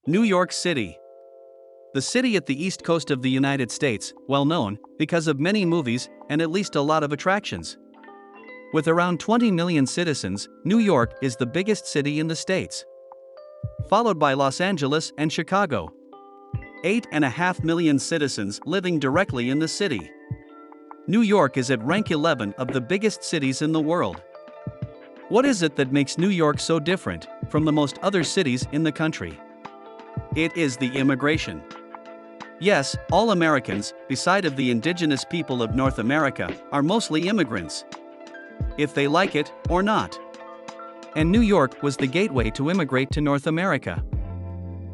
New York City. The city at the east coast of the United States, well known because of many movies and at least a lot of attractions. With around 20 million citizens, New York is the biggest city in the States, followed by Los Angeles and Chicago. 8.5 million citizens living directly in the city. New York is at rank 11 of the biggest cities in the world. What is it that makes New York so different from the most other cities in the country? It is the immigration. Yes, all Americans, beside of the indigenous people of North America, are mostly immigrants, if they like it or not. And New York was the gateway to immigrate to North America.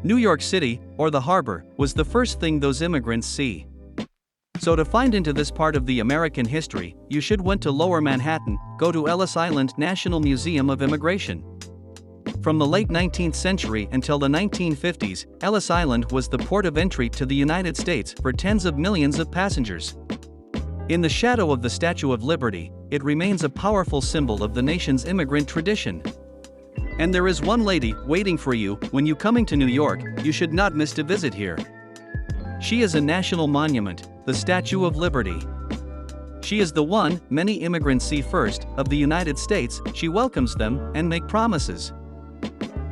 New York City, or the harbor, was the first thing those immigrants see. So to find into this part of the American history, you should went to Lower Manhattan, go to Ellis Island National Museum of Immigration. From the late 19th century until the 1950s, Ellis Island was the port of entry to the United States for tens of millions of passengers. In the shadow of the Statue of Liberty, it remains a powerful symbol of the nation's immigrant tradition. And there is one lady waiting for you when you coming to New York. You should not miss to visit here. She is a national monument, the Statue of Liberty. She is the one many immigrants see first of the United States. She welcomes them and make promises.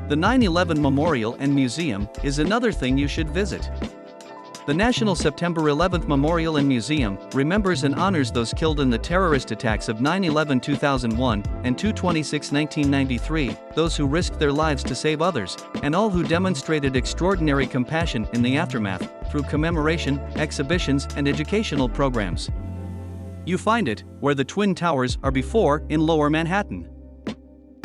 The 9/11 Memorial and Museum is another thing you should visit. The National September 11th Memorial and Museum remembers and honors those killed in the terrorist attacks of 9/11-2001 and 2/26/1993, those who risked their lives to save others, and all who demonstrated extraordinary compassion in the aftermath, through commemoration, exhibitions, and educational programs. You find it where the Twin Towers are before, in Lower Manhattan.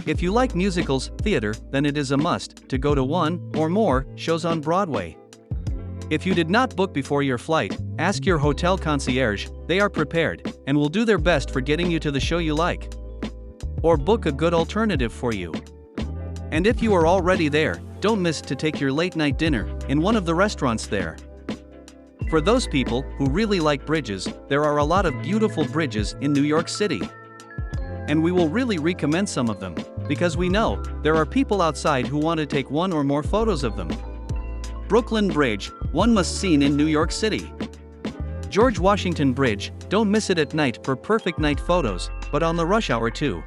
If you like musicals, theater, then it is a must to go to one or more shows on Broadway. If you did not book before your flight, ask your hotel concierge. They are prepared and will do their best for getting you to the show you like. Or book a good alternative for you. And if you are already there, don't miss to take your late night dinner in one of the restaurants there. For those people who really like bridges, there are a lot of beautiful bridges in New York City. And we will really recommend some of them, because we know there are people outside who want to take one or more photos of them. Brooklyn Bridge, one must seen in New York City. George Washington Bridge, don't miss it at night for perfect night photos, but on the rush hour too.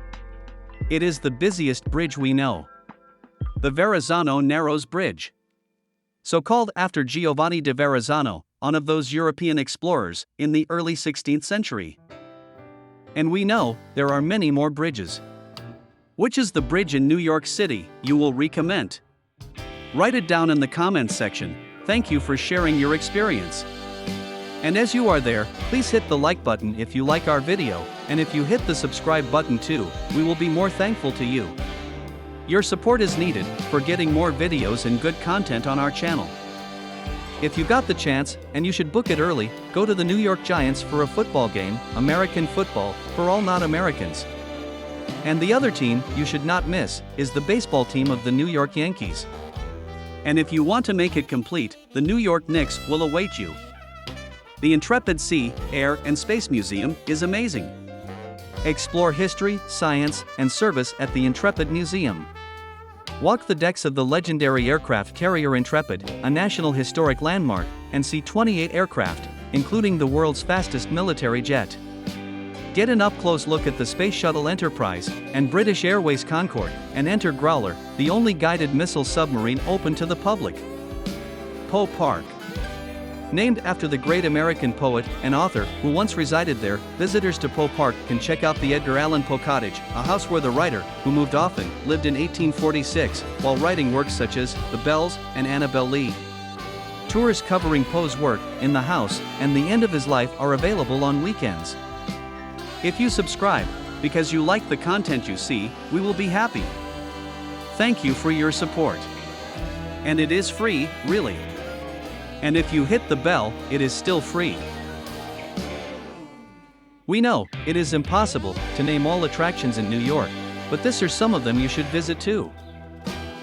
It is the busiest bridge we know. The Verrazzano Narrows Bridge. So called after Giovanni de Verrazzano, one of those European explorers, in the early 16th century. And we know there are many more bridges. Which is the bridge in New York City you will recommend? Write it down in the comments section. Thank you for sharing your experience. And as you are there, please hit the like button if you like our video, and if you hit the subscribe button too, we will be more thankful to you. Your support is needed for getting more videos and good content on our channel. If you got the chance, and you should book it early, go to the New York Giants for a football game, American football, for all not-Americans. And the other team you should not miss is the baseball team of the New York Yankees. And if you want to make it complete, the New York Knicks will await you. The Intrepid Sea, Air, and Space Museum is amazing. Explore history, science, and service at the Intrepid Museum. Walk the decks of the legendary aircraft carrier Intrepid, a National Historic Landmark, and see 28 aircraft, including the world's fastest military jet. Get an up-close look at the Space Shuttle Enterprise and British Airways Concorde, and enter Growler, the only guided missile submarine open to the public. Poe Park. Named after the great American poet and author who once resided there, visitors to Poe Park can check out the Edgar Allan Poe Cottage, a house where the writer, who moved often, lived in 1846, while writing works such as The Bells and Annabel Lee. Tours covering Poe's work in the house and the end of his life are available on weekends. If you subscribe, because you like the content you see, we will be happy. Thank you for your support. And it is free, really. And if you hit the bell, it is still free. We know it is impossible to name all attractions in New York, but these are some of them you should visit too.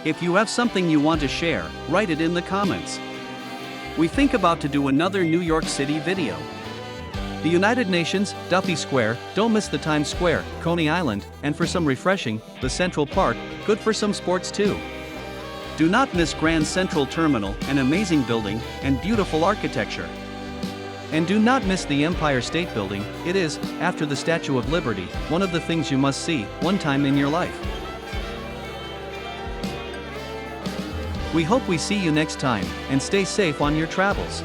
If you have something you want to share, write it in the comments. We think about to do another New York City video. The United Nations, Duffy Square, don't miss the Times Square, Coney Island, and for some refreshing, the Central Park, good for some sports too. Do not miss Grand Central Terminal, an amazing building and beautiful architecture. And do not miss the Empire State Building. It is, after the Statue of Liberty, one of the things you must see one time in your life. We hope we see you next time, and stay safe on your travels.